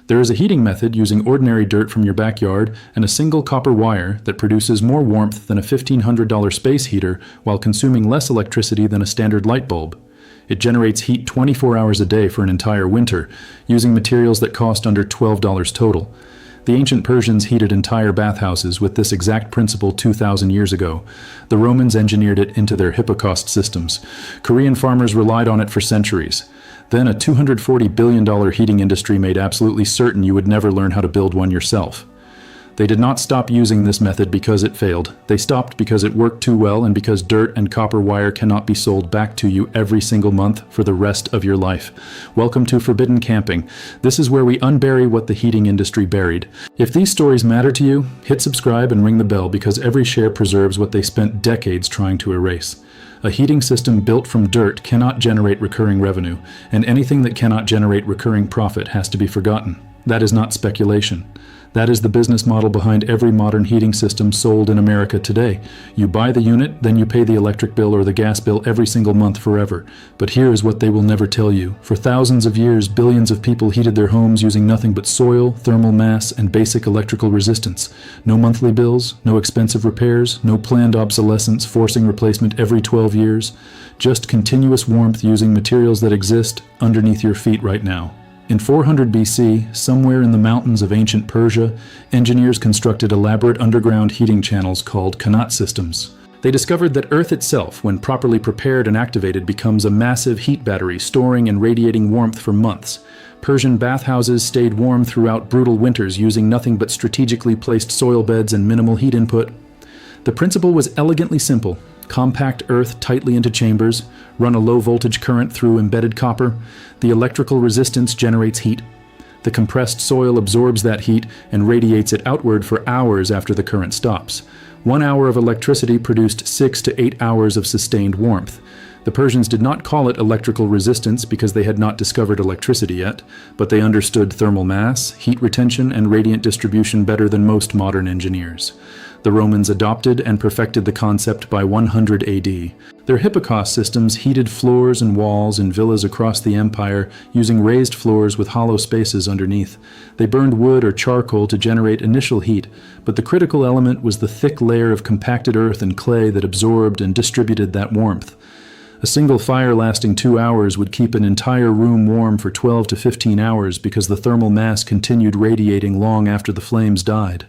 There is a heating method using ordinary dirt from your backyard and a single copper wire that produces more warmth than a $1,500 space heater while consuming less electricity than a standard light bulb. It generates heat 24 hours a day for an entire winter, using materials that cost under $12 total. The ancient Persians heated entire bathhouses with this exact principle 2,000 years ago. The Romans engineered it into their hypocaust systems. Korean farmers relied on it for centuries. Then a $240 billion heating industry made absolutely certain you would never learn how to build one yourself. They did not stop using this method because it failed. They stopped because it worked too well and because dirt and copper wire cannot be sold back to you every single month for the rest of your life. Welcome to Forbidden Camping. This is where we unbury what the heating industry buried. If these stories matter to you, hit subscribe and ring the bell because every share preserves what they spent decades trying to erase. A heating system built from dirt cannot generate recurring revenue, and anything that cannot generate recurring profit has to be forgotten. That is not speculation. That is the business model behind every modern heating system sold in America today. You buy the unit, then you pay the electric bill or the gas bill every single month forever. But here is what they will never tell you. For thousands of years, billions of people heated their homes using nothing but soil, thermal mass, and basic electrical resistance. No monthly bills, no expensive repairs, no planned obsolescence forcing replacement every 12 years. Just continuous warmth using materials that exist underneath your feet right now. In 400 BC, somewhere in the mountains of ancient Persia, engineers constructed elaborate underground heating channels called Qanat systems. They discovered that Earth itself, when properly prepared and activated, becomes a massive heat battery storing and radiating warmth for months. Persian bathhouses stayed warm throughout brutal winters using nothing but strategically placed soil beds and minimal heat input. The principle was elegantly simple. Compact earth tightly into chambers, run a low-voltage current through embedded copper. The electrical resistance generates heat. The compressed soil absorbs that heat and radiates it outward for hours after the current stops. 1 hour of electricity produced 6 to 8 hours of sustained warmth. The Persians did not call it electrical resistance because they had not discovered electricity yet, but they understood thermal mass, heat retention, and radiant distribution better than most modern engineers. The Romans adopted and perfected the concept by 100 AD. Their hypocaust systems heated floors and walls in villas across the empire using raised floors with hollow spaces underneath. They burned wood or charcoal to generate initial heat, but the critical element was the thick layer of compacted earth and clay that absorbed and distributed that warmth. A single fire lasting 2 hours would keep an entire room warm for 12 to 15 hours because the thermal mass continued radiating long after the flames died.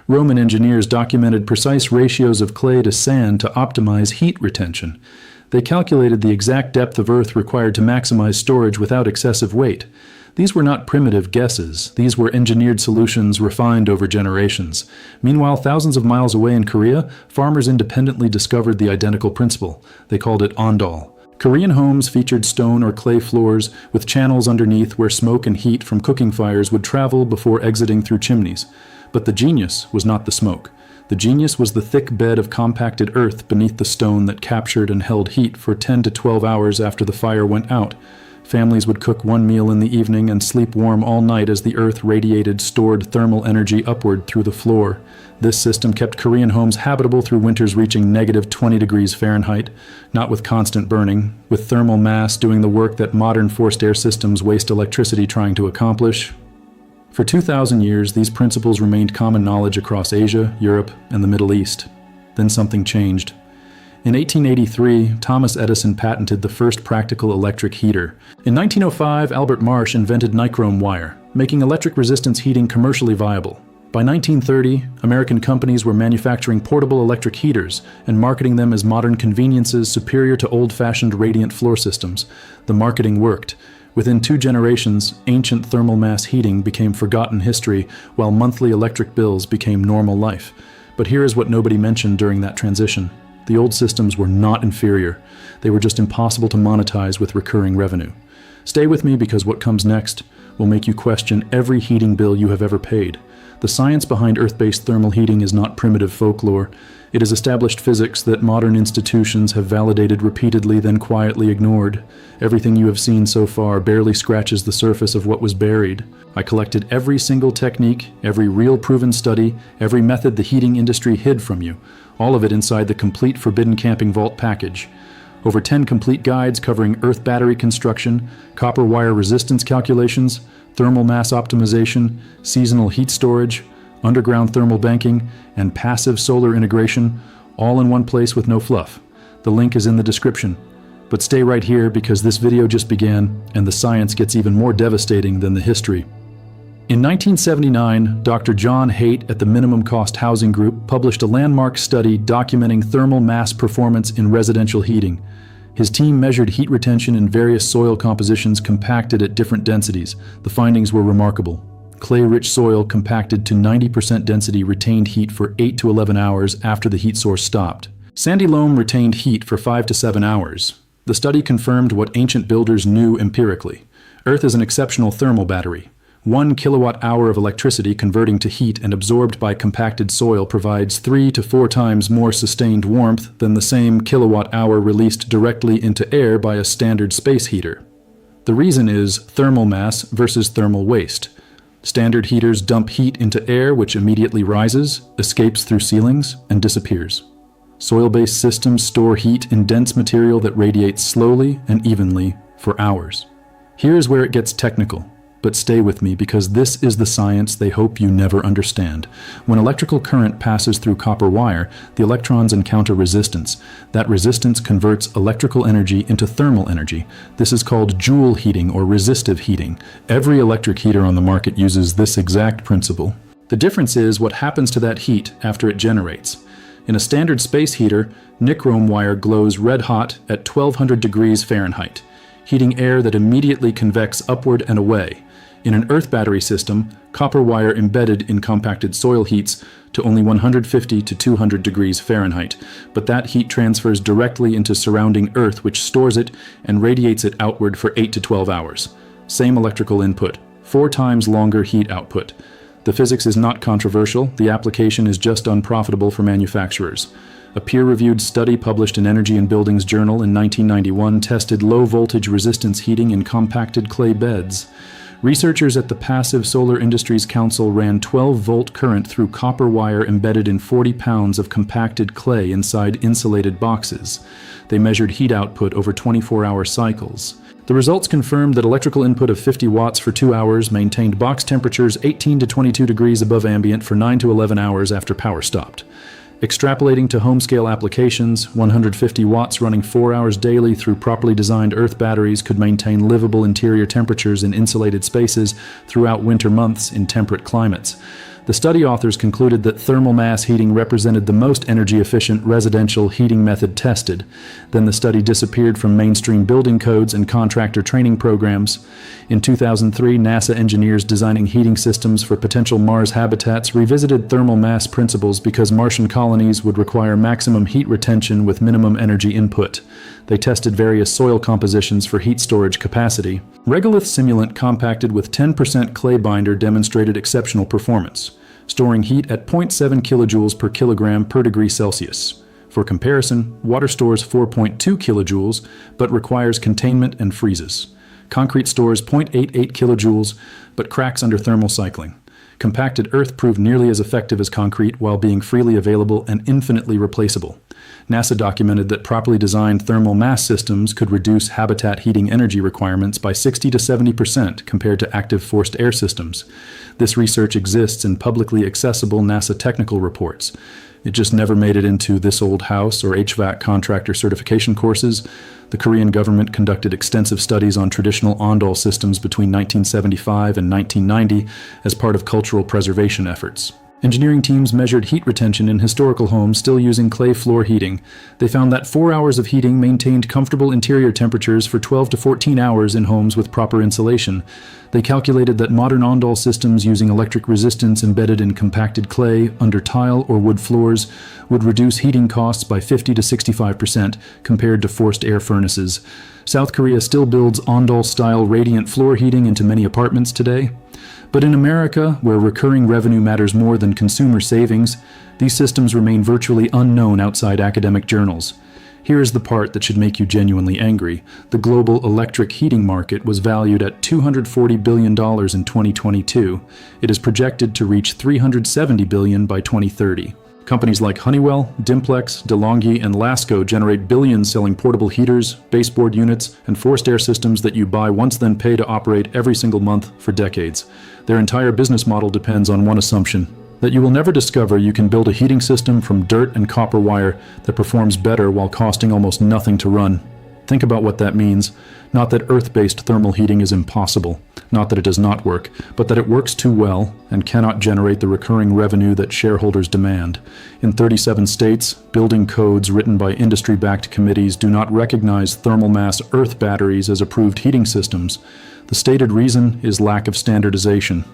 Roman engineers documented precise ratios of clay to sand to optimize heat retention. They calculated the exact depth of earth required to maximize storage without excessive weight. These were not primitive guesses. These were engineered solutions refined over generations. Meanwhile, thousands of miles away in Korea, farmers independently discovered the identical principle. They called it ondol. Korean homes featured stone or clay floors with channels underneath where smoke and heat from cooking fires would travel before exiting through chimneys. But the genius was not the smoke. The genius was the thick bed of compacted earth beneath the stone that captured and held heat for 10 to 12 hours after the fire went out. Families would cook one meal in the evening and sleep warm all night as the earth radiated stored thermal energy upward through the floor. This system kept Korean homes habitable through winters reaching negative 20 degrees Fahrenheit, not with constant burning, with thermal mass doing the work that modern forced air systems waste electricity trying to accomplish. For 2,000 years, these principles remained common knowledge across Asia, Europe, and the Middle East. Then something changed. In 1883, Thomas Edison patented the first practical electric heater. In 1905, Albert Marsh invented nichrome wire, making electric resistance heating commercially viable. By 1930, American companies were manufacturing portable electric heaters and marketing them as modern conveniences superior to old-fashioned radiant floor systems. The marketing worked. Within 2 generations, ancient thermal mass heating became forgotten history, while monthly electric bills became normal life. But here is what nobody mentioned during that transition. The old systems were not inferior. They were just impossible to monetize with recurring revenue. Stay with me because what comes next will make you question every heating bill you have ever paid. The science behind Earth-based thermal heating is not primitive folklore. It is established physics that modern institutions have validated repeatedly, then quietly ignored. Everything you have seen so far barely scratches the surface of what was buried. I collected every single technique, every real proven study, every method the heating industry hid from you, all of it inside the complete Forbidden Camping Vault package. Over 10 complete guides covering earth battery construction, copper wire resistance calculations, thermal mass optimization, seasonal heat storage, underground thermal banking, and passive solar integration, all in one place with no fluff. The link is in the description. But stay right here because this video just began and the science gets even more devastating than the history. In 1979, Dr. John Haidt at the Minimum Cost Housing Group published a landmark study documenting thermal mass performance in residential heating. His team measured heat retention in various soil compositions compacted at different densities. The findings were remarkable. Clay-rich soil compacted to 90% density retained heat for 8 to 11 hours after the heat source stopped. Sandy loam retained heat for 5 to 7 hours. The study confirmed what ancient builders knew empirically. Earth is an exceptional thermal battery. 1 kilowatt-hour of electricity converting to heat and absorbed by compacted soil provides 3 to 4 times more sustained warmth than the same kilowatt-hour released directly into air by a standard space heater. The reason is thermal mass versus thermal waste. Standard heaters dump heat into air which immediately rises, escapes through ceilings, and disappears. Soil-based systems store heat in dense material that radiates slowly and evenly for hours. Here's where it gets technical. But stay with me because this is the science they hope you never understand. When electrical current passes through copper wire, the electrons encounter resistance. That resistance converts electrical energy into thermal energy. This is called Joule heating or resistive heating. Every electric heater on the market uses this exact principle. The difference is what happens to that heat after it generates. In a standard space heater, nichrome wire glows red hot at 1200 degrees Fahrenheit, heating air that immediately convects upward and away. In an earth battery system, copper wire embedded in compacted soil heats to only 150 to 200 degrees Fahrenheit, but that heat transfers directly into surrounding earth which stores it and radiates it outward for 8 to 12 hours. Same electrical input, 4 times longer heat output. The physics is not controversial, the application is just unprofitable for manufacturers. A peer-reviewed study published in Energy and Buildings Journal in 1991 tested low-voltage resistance heating in compacted clay beds. Researchers at the Passive Solar Industries Council ran 12-volt current through copper wire embedded in 40 pounds of compacted clay inside insulated boxes. They measured heat output over 24-hour cycles. The results confirmed that electrical input of 50 watts for 2 hours maintained box temperatures 18 to 22 degrees above ambient for 9 to 11 hours after power stopped. Extrapolating to home-scale applications, 150 watts running 4 hours daily through properly designed earth batteries could maintain livable interior temperatures in insulated spaces throughout winter months in temperate climates. The study authors concluded that thermal mass heating represented the most energy-efficient residential heating method tested. Then the study disappeared from mainstream building codes and contractor training programs. In 2003, NASA engineers designing heating systems for potential Mars habitats revisited thermal mass principles because Martian colonies would require maximum heat retention with minimum energy input. They tested various soil compositions for heat storage capacity. Regolith simulant compacted with 10% clay binder demonstrated exceptional performance, storing heat at 0.7 kilojoules per kilogram per degree Celsius. For comparison, water stores 4.2 kilojoules but requires containment and freezes. Concrete stores 0.88 kilojoules but cracks under thermal cycling. Compacted earth proved nearly as effective as concrete while being freely available and infinitely replaceable. NASA documented that properly designed thermal mass systems could reduce habitat heating energy requirements by 60 to 70% compared to active forced air systems. This research exists in publicly accessible NASA technical reports. It just never made it into This Old House or HVAC contractor certification courses. The Korean government conducted extensive studies on traditional Ondol systems between 1975 and 1990 as part of cultural preservation efforts. Engineering teams measured heat retention in historical homes still using clay floor heating. They found that 4 hours of heating maintained comfortable interior temperatures for 12 to 14 hours in homes with proper insulation. They calculated that modern Ondol systems using electric resistance embedded in compacted clay under tile or wood floors would reduce heating costs by 50 to 65% compared to forced air furnaces. South Korea still builds Ondol-style radiant floor heating into many apartments today. But in America, where recurring revenue matters more than consumer savings, these systems remain virtually unknown outside academic journals. Here is the part that should make you genuinely angry. The global electric heating market was valued at $240 billion in 2022. It is projected to reach $370 billion by 2030. Companies like Honeywell, Dimplex, DeLonghi, and Lasco generate billions selling portable heaters, baseboard units, and forced air systems that you buy once then pay to operate every single month for decades. Their entire business model depends on one assumption: that you will never discover you can build a heating system from dirt and copper wire that performs better while costing almost nothing to run. Think about what that means. Not that earth-based thermal heating is impossible, not that it does not work, but that it works too well and cannot generate the recurring revenue that shareholders demand. In 37 states, building codes written by industry-backed committees do not recognize thermal mass earth batteries as approved heating systems. The stated reason is lack of standardization.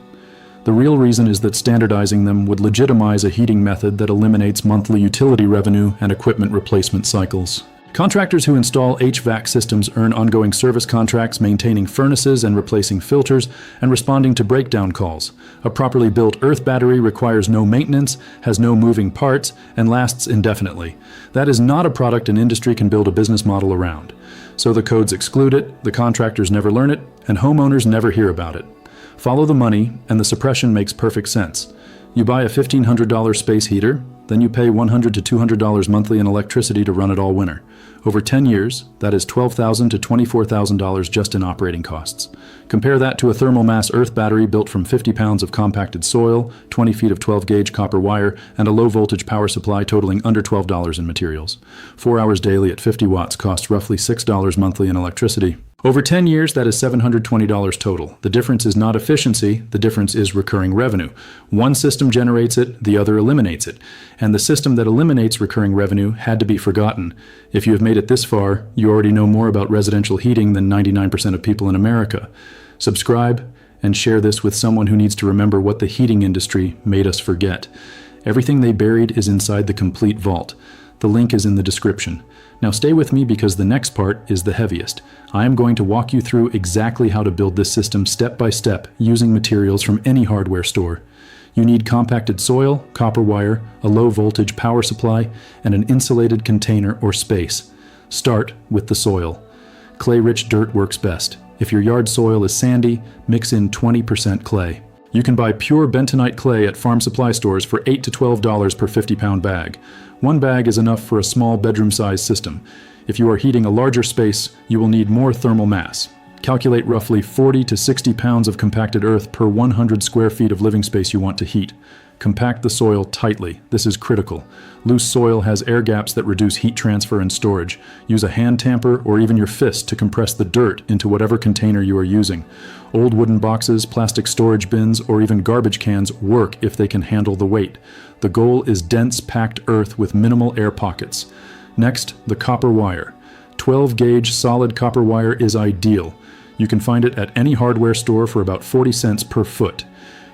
The real reason is that standardizing them would legitimize a heating method that eliminates monthly utility revenue and equipment replacement cycles. Contractors who install HVAC systems earn ongoing service contracts maintaining furnaces and replacing filters and responding to breakdown calls. A properly built earth battery requires no maintenance, has no moving parts, and lasts indefinitely. That is not a product an industry can build a business model around. So the codes exclude it, the contractors never learn it, and homeowners never hear about it. Follow the money, and the suppression makes perfect sense. You buy a $1,500 space heater, then you pay $100 to $200 monthly in electricity to run it all winter. Over 10 years, that is $12,000 to $24,000 just in operating costs. Compare that to a thermal mass earth battery built from 50 pounds of compacted soil, 20 feet of 12-gauge copper wire, and a low-voltage power supply totaling under $12 in materials. 4 hours daily at 50 watts costs roughly $6 monthly in electricity. Over 10 years, that is $720 total. The difference is not efficiency, the difference is recurring revenue. One system generates it, the other eliminates it. And the system that eliminates recurring revenue had to be forgotten. If you have made it this far, you already know more about residential heating than 99% of people in America. Subscribe and share this with someone who needs to remember what the heating industry made us forget. Everything they buried is inside the complete vault. The link is in the description. Now stay with me because the next part is the heaviest. I am going to walk you through exactly how to build this system step by step using materials from any hardware store. You need compacted soil, copper wire, a low voltage power supply, and an insulated container or space. Start with the soil. Clay-rich dirt works best. If your yard soil is sandy, mix in 20% clay. You can buy pure bentonite clay at farm supply stores for $8 to $12 per 50-pound bag. One bag is enough for a small bedroom-sized system. If you are heating a larger space, you will need more thermal mass. Calculate roughly 40 to 60 pounds of compacted earth per 100 square feet of living space you want to heat. Compact the soil tightly. This is critical. Loose soil has air gaps that reduce heat transfer and storage. Use a hand tamper or even your fist to compress the dirt into whatever container you are using. Old wooden boxes, plastic storage bins, or even garbage cans work if they can handle the weight. The goal is dense, packed earth with minimal air pockets. Next, the copper wire. 12-gauge solid copper wire is ideal. You can find it at any hardware store for about 40 cents per foot.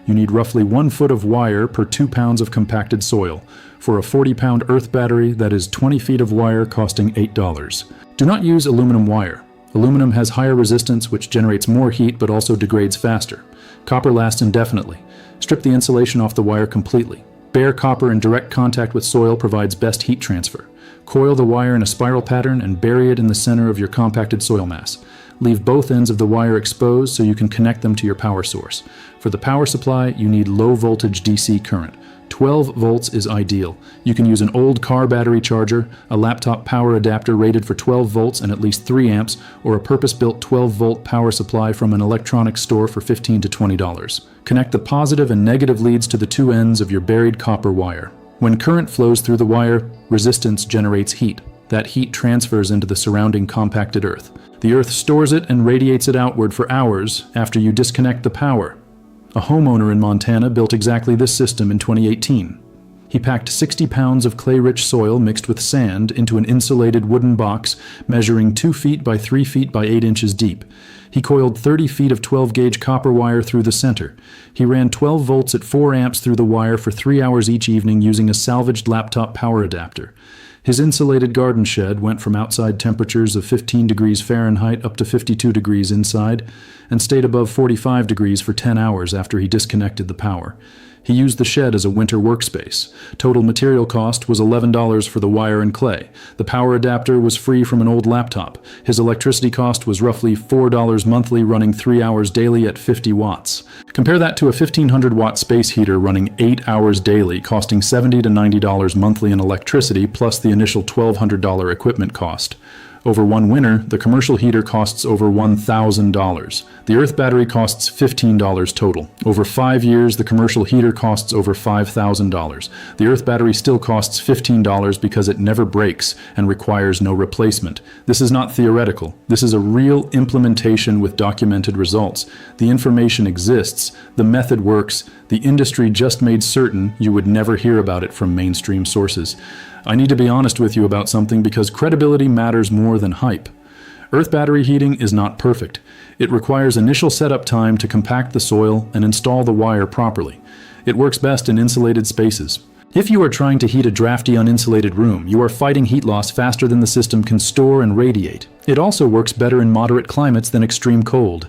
You need roughly 1 foot of wire per 2 pounds of compacted soil. For a 40-pound earth battery, that is 20 feet of wire costing $8. Do not use aluminum wire. Aluminum has higher resistance, which generates more heat but also degrades faster. Copper lasts indefinitely. Strip the insulation off the wire completely. Bare copper in direct contact with soil provides best heat transfer. Coil the wire in a spiral pattern and bury it in the center of your compacted soil mass. Leave both ends of the wire exposed so you can connect them to your power source. For the power supply, you need low voltage DC current. 12 volts is ideal. You can use an old car battery charger, a laptop power adapter rated for 12 volts and at least 3 amps, or a purpose-built 12-volt power supply from an electronics store for $15 to $20. Connect the positive and negative leads to the two ends of your buried copper wire. When current flows through the wire, resistance generates heat. That heat transfers into the surrounding compacted earth. The earth stores it and radiates it outward for hours after you disconnect the power. A homeowner in Montana built exactly this system in 2018. He packed 60 pounds of clay-rich soil mixed with sand into an insulated wooden box measuring 2 feet by 3 feet by 8 inches deep. He coiled 30 feet of 12-gauge copper wire through the center. He ran 12 volts at 4 amps through the wire for 3 hours each evening using a salvaged laptop power adapter. His insulated garden shed went from outside temperatures of 15 degrees Fahrenheit up to 52 degrees inside, and stayed above 45 degrees for 10 hours after he disconnected the power. He used the shed as a winter workspace. Total material cost was $11 for the wire and clay. The power adapter was free from an old laptop. His electricity cost was roughly $4 monthly, running 3 hours daily at 50 watts. Compare that to a 1500-watt space heater running 8 hours daily, costing $70 to $90 monthly in electricity, plus the initial $1,200 equipment cost. Over one winter, the commercial heater costs over $1,000. The Earth battery costs $15 total. Over 5 years, the commercial heater costs over $5,000. The Earth battery still costs $15 because it never breaks and requires no replacement. This is not theoretical. This is a real implementation with documented results. The information exists. The method works. The industry just made certain you would never hear about it from mainstream sources. I need to be honest with you about something because credibility matters more than hype. Earth battery heating is not perfect. It requires initial setup time to compact the soil and install the wire properly. It works best in insulated spaces. If you are trying to heat a drafty, uninsulated room, you are fighting heat loss faster than the system can store and radiate. It also works better in moderate climates than extreme cold.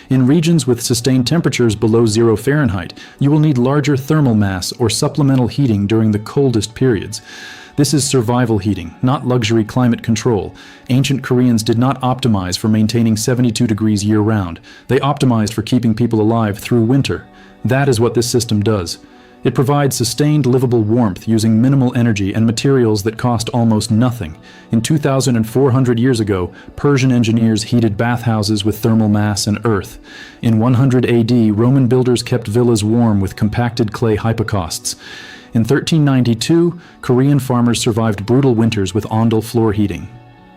In regions with sustained temperatures below 0 Fahrenheit, you will need larger thermal mass or supplemental heating during the coldest periods. This is survival heating, not luxury climate control. Ancient Koreans did not optimize for maintaining 72 degrees year-round. They optimized for keeping people alive through winter. That is what this system does. It provides sustained livable warmth using minimal energy and materials that cost almost nothing. In 2,400 years ago, Persian engineers heated bathhouses with thermal mass and earth. In 100 AD, Roman builders kept villas warm with compacted clay hypocausts. In 1392, Korean farmers survived brutal winters with ondel floor heating.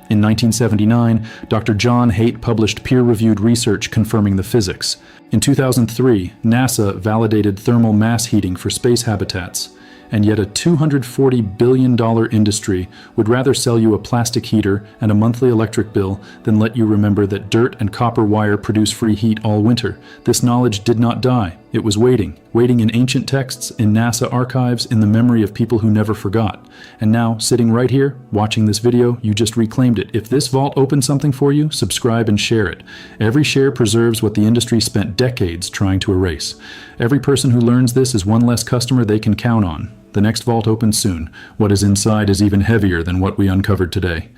In 1979, Dr. John Haidt published peer-reviewed research confirming the physics. In 2003, NASA validated thermal mass heating for space habitats. And yet a $240 billion industry would rather sell you a plastic heater and a monthly electric bill than let you remember that dirt and copper wire produce free heat all winter. This knowledge did not die. It was waiting in ancient texts, in NASA archives, in the memory of people who never forgot. And now, sitting right here, watching this video, you just reclaimed it. If this vault opened something for you, subscribe and share it. Every share preserves what the industry spent decades trying to erase. Every person who learns this is one less customer they can count on. The next vault opens soon. What is inside is even heavier than what we uncovered today.